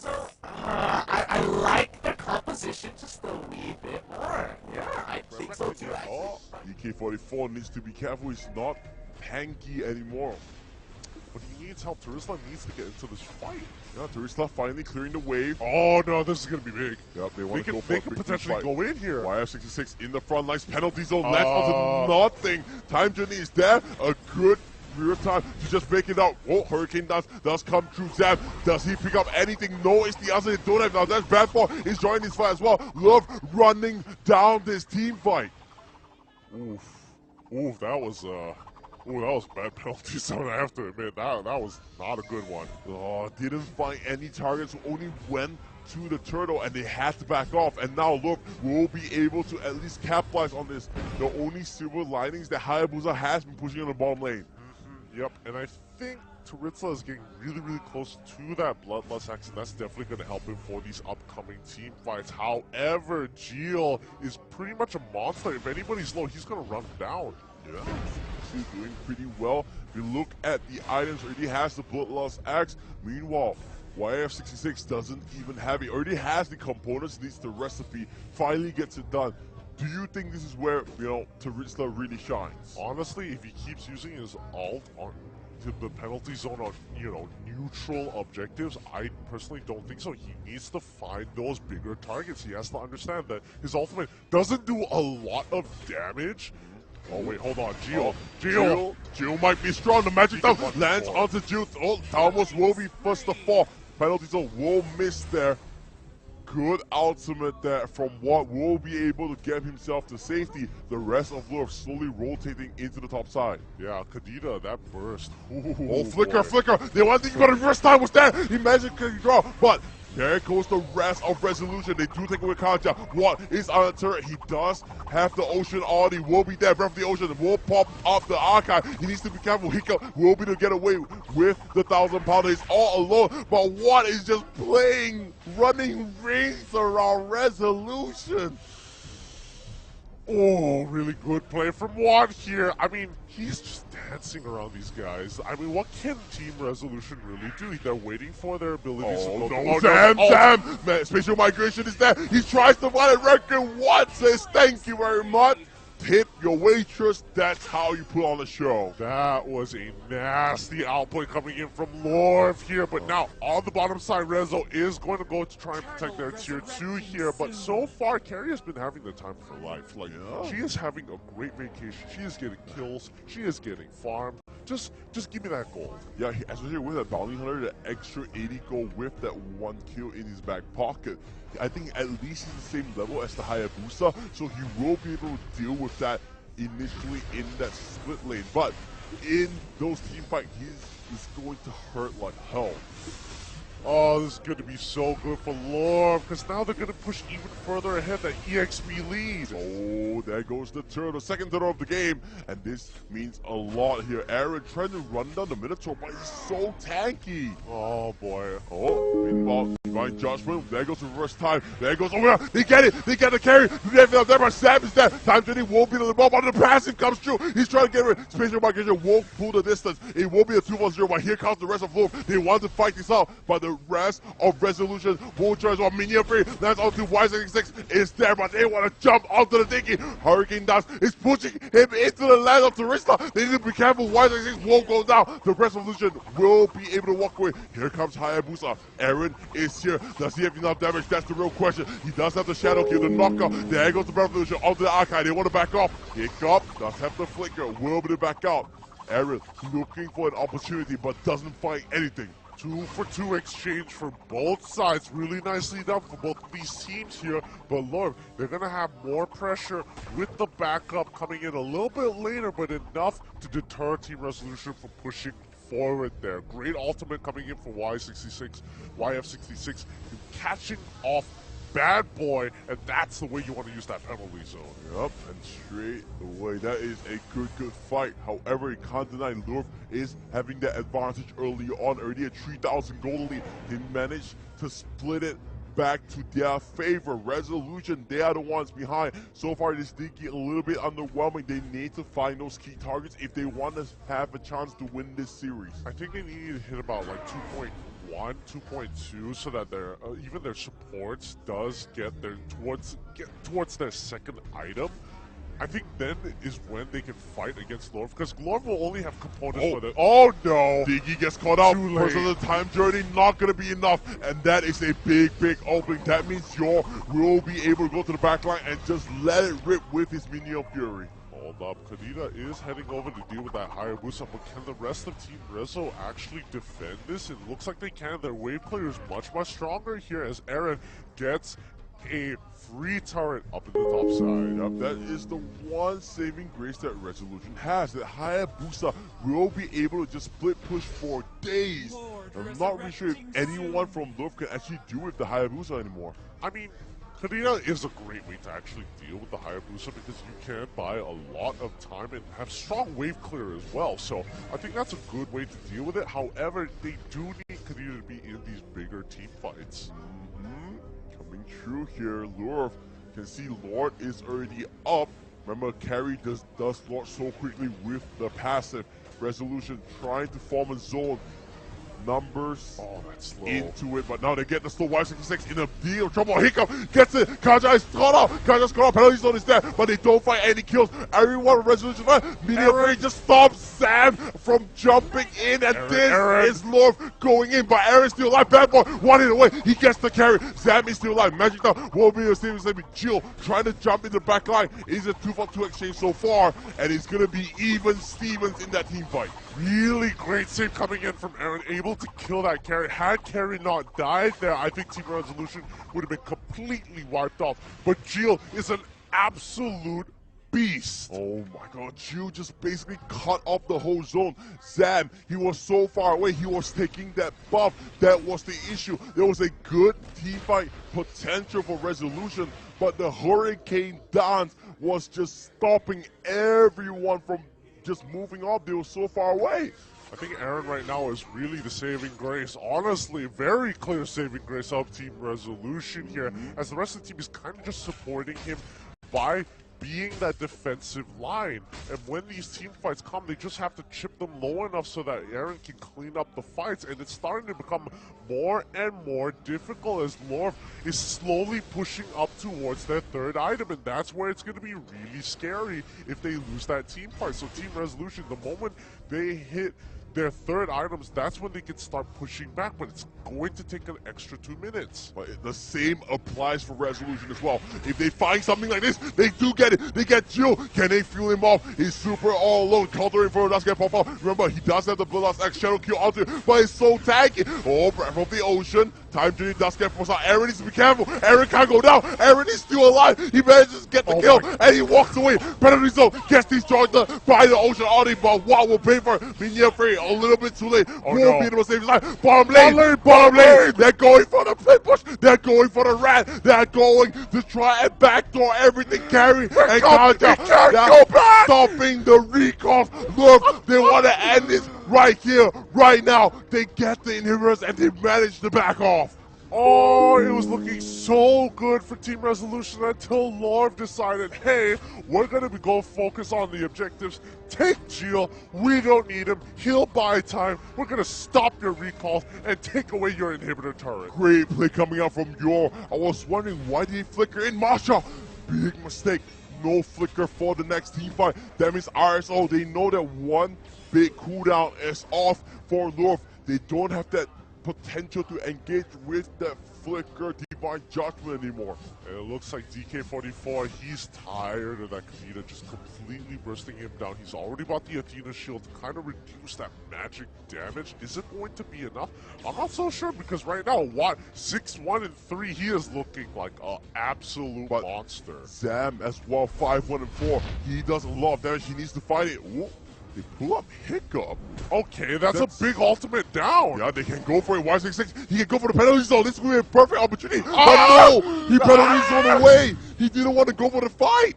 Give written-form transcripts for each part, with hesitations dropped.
So, I like the composition just a wee bit more. Yeah, I think so too, actually. Oh, EK44 needs to be careful. He's not tanky anymore. But he needs help. Turisla needs to get into this fight. Yeah, Turisla finally clearing the wave. Oh no, this is gonna be big. Yep, they want to go for They a can big potentially fight. go in here. YF66 in the front lines. Penalty zone lands onto nothing. Time journey is there. A good real time to just make it out. Oh, Hurricane does come through. Zam, does he pick up anything? No, it's the answer. They don't have now. That's Bradford is joining this fight as well. Love running down this team fight. Oof. Oof, that was bad penalty zone, I have to admit. That was not a good one. Oh, didn't find any targets, only went to the turtle and they had to back off. And now look, we'll be able to at least capitalize on this. The only silver linings that Hayabusa has been pushing on the bottom lane. Yep, and I think Turisla is getting really, really close to that Bloodlust X, and that's definitely going to help him for these upcoming team fights. However, Gio is pretty much a monster. If anybody's low, he's going to run down. Yeah, he's doing pretty well. If you look at the items, already has the Bloodlust Axe. Meanwhile, YF66 doesn't even have it. Already has the components, needs the recipe, finally gets it done. Do you think this is where, Turisla really shines? Honestly, if he keeps using his ult on the penalty zone on, neutral objectives, I personally don't think so. He needs to find those bigger targets. He has to understand that his ultimate doesn't do a lot of damage. Oh, wait, hold on. Gio might be strong. The magic down lands onto Gio. Oh, Talmos will be first to fall. Penalty zone will miss there. Good ultimate there from what will be able to get himself to safety. The rest of LOUVRE slowly rotating into the top side. Yeah, Kadita, that burst. Ooh, oh, flicker. The one thing about the first time was that he managed to draw, but there goes the rest of Resolution. They do take away Kanja. What is on the turret? He does have the Ocean Audi. Will be there. Breath of the Ocean will pop up the archive. He needs to be careful. Hiccup will be to get away with the 1,000-pounder. He's all alone. But what is just running rings around Resolution? Oh, really good play from Juan here. I mean, he's just dancing around these guys. I mean, what can Team Resolution really do? They're waiting for their abilities to go. Sam! Man, spatial migration is there. He tries to run it. Reckon what says thank you very much. Tip your waitress. That's how you put on a show. That was a nasty outplay coming in from LOUVRE here. But now, on the bottom side, Rezo is going to go to try and protect their tier 2 here. But so far, Carrie has been having the time of her life. Like, she is having a great vacation. She is getting kills. She is getting farmed. Just give me that gold. Yeah, especially with that bounty hunter, the extra 80 gold with that 1 kill in his back pocket. I think at least he's the same level as the Hayabusa, so he will be able to deal with that initially in that split lane. But in those team fights, he's going to hurt like hell. Oh, this is going to be so good for LOUVRE, because now they're going to push even further ahead that EXP lead. Oh, there goes the turtle, second turtle of the game, and this means a lot here. Aaron trying to run down the Minotaur, but he's so tanky. Oh, boy. Oh, meanwhile, Divine Judgment, there goes the reverse time. There goes, oh, yeah, they get it, they get the carry. There, Sam is there. Time Jenny won't be the ball, but the passive comes through. He's trying to get rid. Spatial migration won't pull the distance. It won't be a 2-1-0, but here comes the rest of LOUVRE. They want to fight this out, but the rest of Resolution won't try as well. Minion free, lands onto Y66 is there, but they want to jump onto the Dinky. Hurricane Dust is pushing him into the land of Turista. They need to be careful. Y66 won't go down. The Resolution will be able to walk away. Here comes Hayabusa. Aaron is here. Does he have enough damage? That's the real question. He does have the Shadow Kill, the knockout. There goes the Revolution onto the Archive. They want to back off. Hiccup does have the flicker. Will be to back out. Aaron looking for an opportunity, but doesn't find anything. 2-for-2 exchange for both sides. Really nicely done for both of these teams here. But LOUVRE, they're going to have more pressure with the backup coming in a little bit later, but enough to deter Team Resolution from pushing forward there. Great ultimate coming in for YF66, catching off Bad Boy, and that's the way you want to use that penalty zone. Yep, and straight away, that is a good fight. However, you can't deny LOUVRE is having that advantage early on, already at 3,000 gold lead. They managed to split it back to their favor. Resolution, they are the ones behind. So far, this did get a little bit underwhelming. They need to find those key targets if they want to have a chance to win this series. I think they need to hit about like 2.1 2.1, 2.2, so that their even their supports does get towards their second item. I think then is when they can fight against LOUVRE, because LOUVRE will only have components for the— Oh no! Diggy gets caught out. Too First of the time journey, not going to be enough. And that is a big opening. That means Yor will be able to go to the back line and just let it rip with his minion fury. Hold up, Kadita is heading over to deal with that Hayabusa, but can the rest of Team RSO actually defend this? It looks like they can. Their wave player is much stronger here as Aaron gets a free turret up in the top side. Yep, that is the one saving grace that Resolution has. That Hayabusa will be able to just split push for days. I'm not really sure if anyone from LOUVRE can actually do with the Hayabusa anymore. I mean, Kadita is a great way to actually deal with the Hayabusa because you can buy a lot of time and have strong wave clear as well. So I think that's a good way to deal with it. However, they do need Kadita to be in these bigger team fights. Coming true here, LOUVRE can see Lord is already up. Remember, carry does Lord so quickly with the passive. Resolution trying to form a zone. Numbers that's slow. Into it, but now they get the slow Y66 in a deal of trouble. Hiccup gets it. Kaja is caught out. Kaja's caught out. Penalty zone is there, but they don't find any kills. Everyone with Resolution fight. Media Free just stops Sam from jumping in, and this is LOUVRE going in, but Aaron's still alive. Bad boy, one hit away. He gets the carry. Sam is still alive. Magic Down will be the same as Jill trying to jump in the back line. It's a 2-for-2 exchange so far, and it's going to be even Stevens in that team fight. Really great save coming in from Aaron, able to kill that carry. Had carry not died there, I think Team Resolution would have been completely wiped off. But Jill is an absolute beast. Oh my god, Jill just basically cut off the whole zone. Zam, he was so far away, he was taking that buff. That was the issue. There was a good team fight potential for Resolution, but the Hurricane dance was just stopping everyone from just moving up. They were so far away. I think Aaron right now is really the saving grace. Honestly, very clear saving grace of Team Resolution here, as the rest of the team is kind of just supporting him by being that defensive line. And when these team fights come, they just have to chip them low enough so that Aaron can clean up the fights. And it's starting to become more and more difficult as LOUVRE is slowly pushing up towards their third item. And that's where it's going to be really scary if they lose that team fight. So Team Resolution, the moment they hit their third items, that's when they can start pushing back, but it's going to take an extra 2 minutes. But the same applies for Resolution as well. If they find something like this, they do get it. They get Jill. Can they fuel him off? He's super all alone, countering for Dusk pop out. Remember, he does have the Bloodlust X Shadow Kill onto him, but it's so tanky. Oh, Breath of the Ocean. Time to Dusk force out. Aaron needs to be careful. Aaron can't go down. Aaron is still alive. He manages to get the kill, and he walks away. Penalty zone gets destroyed by the Ocean Audi, but what will pay for it? Minion Free, a little bit too late. Won't be able to save his life. Bottom lane. They're going for the flip push. They're going for the rat. They're going to try and backdoor everything. Carry and Kaja. Can't go back. Stopping the recalls. Look, they want to end this right here, right now. They get the inhibitors and they manage to back off. Oh, it was looking so good for Team Resolution until LOUVRE decided, hey, we're going to go focus on the objectives. Take Jill. We don't need him. He'll buy time. We're going to stop your recalls and take away your inhibitor turret. Great play coming out from Yor. I was wondering why did he flicker in Masha? Big mistake. No flicker for the next team fight. That means RSO, they know that one big cooldown is off for LOUVRE. They don't have that potential to engage with that flicker Divine Judgment anymore. And it looks like DK44, he's tired of that Kadita just completely bursting him down. He's already bought the Athena shield to kind of reduce that magic damage. Is it going to be enough? I'm not so sure, because right now, 6-1-3, he is looking like an absolute monster. Zam as well, 5-1-4. He does a lot of damage. He needs to fight it. Whoop. They pull up Hiccup. Okay, that's a big ultimate down. Yeah, they can go for it. Y66. He can go for the penalty zone. This is going to be a perfect opportunity. But no, he penalty zone away. He didn't want to go for the fight.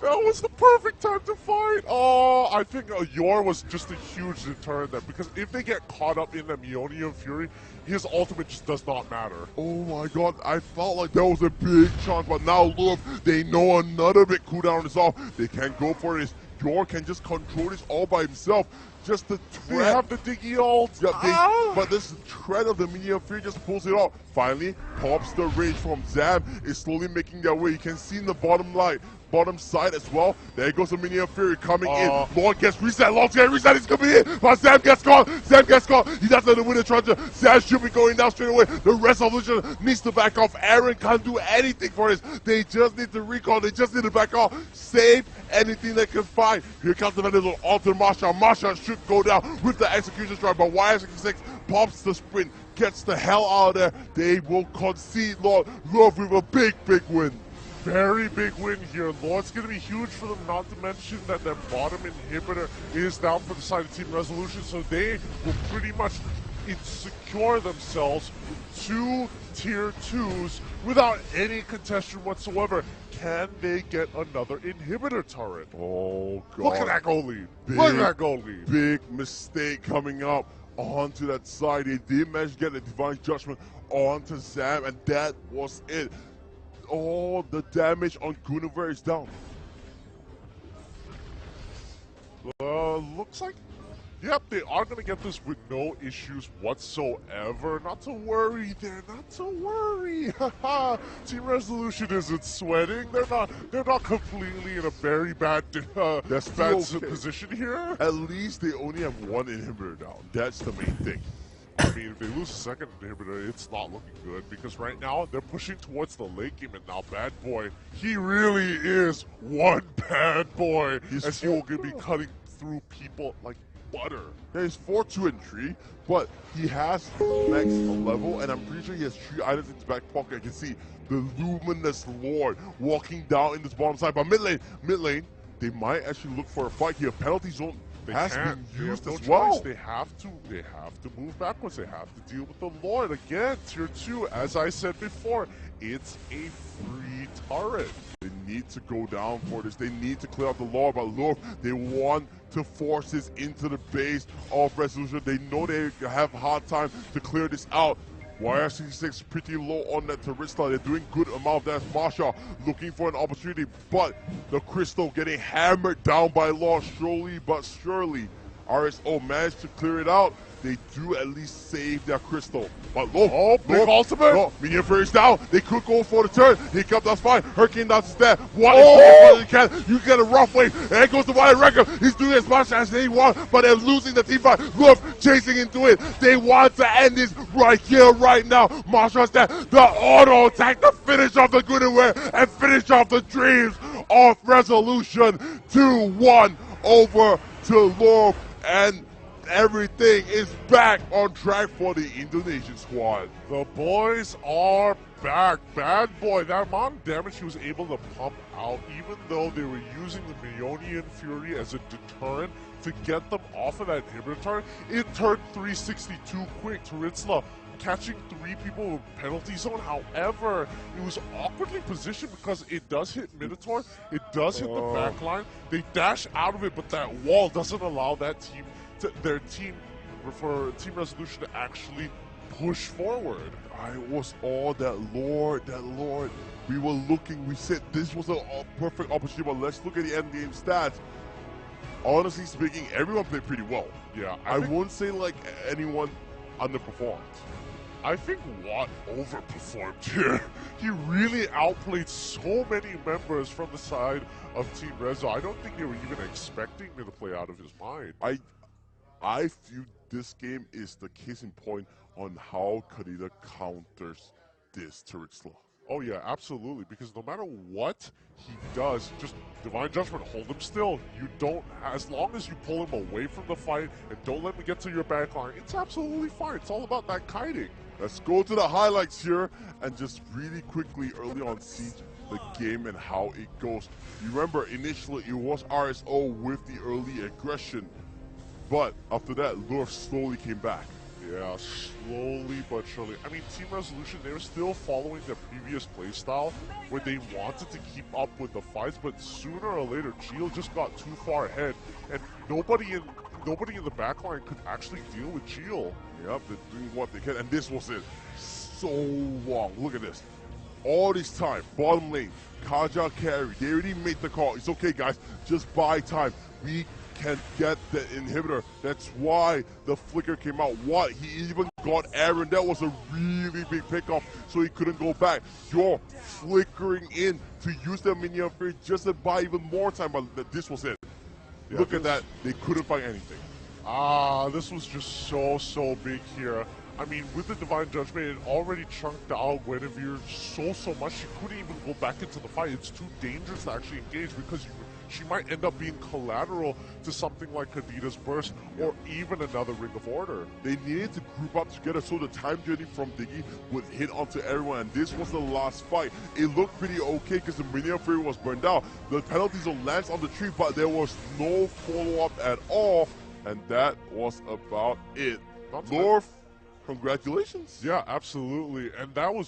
That was the perfect time to fight. Oh, I think Yor was just a huge deterrent there, because if they get caught up in the Meonium Fury, his ultimate just does not matter. Oh my god, I felt like that was a big chance, but now look, they know another big cooldown is off. They can't go for this. Yor can just control this all by himself. Just the They threat. have the Diggy ult. Yeah, but this threat of the Minion Fury just pulls it off. Finally, pops the rage from Zam, is slowly making their way. You can see in the bottom side as well. There goes the Minion Fury coming in. Lord gets reset, Lord gets reset, he's coming in, but Zam gets caught. He doesn't know win the charger. Zam should be going down straight away. The rest of the Legion needs to back off. Aaron can't do anything for this. They just need to recall, they just need to back off. Save anything they can find. Here comes the little alter Masha. Masha should go down with the execution strike, but YS66 pops the sprint, gets the hell out of there. They will concede Lord with a big win. Very big win here. Lord's going to be huge for them, not to mention that their bottom inhibitor is down for the side of Team Resolution, so they will pretty much secure themselves 2 tier 2s without any contention whatsoever. Can they get another inhibitor turret? Oh, God. Look at that goal lead. Look at that goal lead. Big mistake coming up onto that side. They did manage to get the Divine Judgment onto Zam, and that was it. All the damage on Guinevere is down. Looks like, yep, they are going to get this with no issues whatsoever. Not to worry there, not to worry. Team Resolution isn't sweating. They're not completely in a very bad position here. At least they only have 1 inhibitor down. That's the main thing. I mean, if they lose a second inhibitor, it's not looking good, because right now they're pushing towards the late game, and now Bad Boy, he really is one bad boy, as he will be cutting through people like butter. Yeah, he's 4, 2, and 3, but he has max level, and I'm pretty sure he has 3 items in his back pocket. I can see the Luminous Lord walking down in this bottom side, but mid lane, they might actually look for a fight here. Penalty zone has been used as well. They have to move backwards. They have to deal with the Lord again. Tier 2, as I said before, it's a free turret. They need to go down for this. They need to clear out the Lord, but look, they want to force this into the base of Resolution. They know they have a hard time to clear this out. YR66 pretty low on that Tarista. They're doing good amount of that. Masha looking for an opportunity, but the Crystal getting hammered down by Law slowly but surely. RSO managed to clear it out. They do at least save their Crystal. But look, big ultimate. Look, Minion Fury is down. They could go for the turn. He comes, that's fine. Hurricane down to stab. You get a rough wave. There goes the Wild Record. He's doing as much as they want, but they're losing the team fight. Look, chasing into it. They want to end this right here, right now. Marshal's there. The auto attack, the finish off the Guinevere, and finish off the dreams of Resolution. 2-1 over to LOUVRE, and everything is back on track for the Indonesian squad. The boys are back. Bad Boy, that amount of damage he was able to pump out, even though they were using the Minion Fury as a deterrent to get them off of that inhibitor turret, it turned 362 quick. Taritzla catching 3 people with penalty zone. However, it was awkwardly positioned because it does hit Minotaur, it does hit the back line. They dash out of it, but that wall doesn't allow that team their team for Team Resolution to actually push forward. It was all that Lord. We were looking, we said this was a perfect opportunity, but let's look at the end game stats. Honestly speaking, everyone played pretty well. Yeah, I wouldn't say like anyone underperformed. I think Watt overperformed here. He really outplayed so many members from the side of Team Rezo. I don't think they were even expecting me to play out of his mind. I feel this game is the case in point on how Kadita counters this Taritzla. Oh yeah, absolutely, because no matter what he does, just Divine Judgment, hold him still. You don't, as long as you pull him away from the fight and don't let him get to your backline, it's absolutely fine. It's all about that kiting. Let's go to the highlights here and just really quickly early on see the game and how it goes. You remember initially it was RSO with the early aggression, but after that LOUVRE slowly came back. Yeah, slowly but surely. I mean, Team Resolution, they were still following their previous playstyle where they wanted to keep up with the fights, but sooner or later, Geo just got too far ahead, and nobody in the backline could actually deal with Geo. Yep, they're doing what they can, and this was it. So long. Look at this. All this time, bottom lane, Kaja carry. They already made the call. It's okay, guys. Just buy time. We can get the inhibitor. That's why the flicker came out. What? He even got Aaron. That was a really big pickoff, so he couldn't go back. You're flickering in to use the minion free just to buy even more time, but this was it. Yeah, look at that. They couldn't find anything. This was just so big here. I mean, with the Divine Judgment, it already chunked out Guinevere so much, she couldn't even go back into the fight. It's too dangerous to actually engage because she might end up being collateral to something like Khadita's Burst or even another Ring of Order. They needed to group up together so the time journey from Diggy would hit onto everyone, and this was the last fight. It looked pretty okay because the Minion Fury was burned out. The penalties will land on the tree, but there was no follow-up at all, and that was about it. LOUVRE, congratulations. Yeah, absolutely. And that was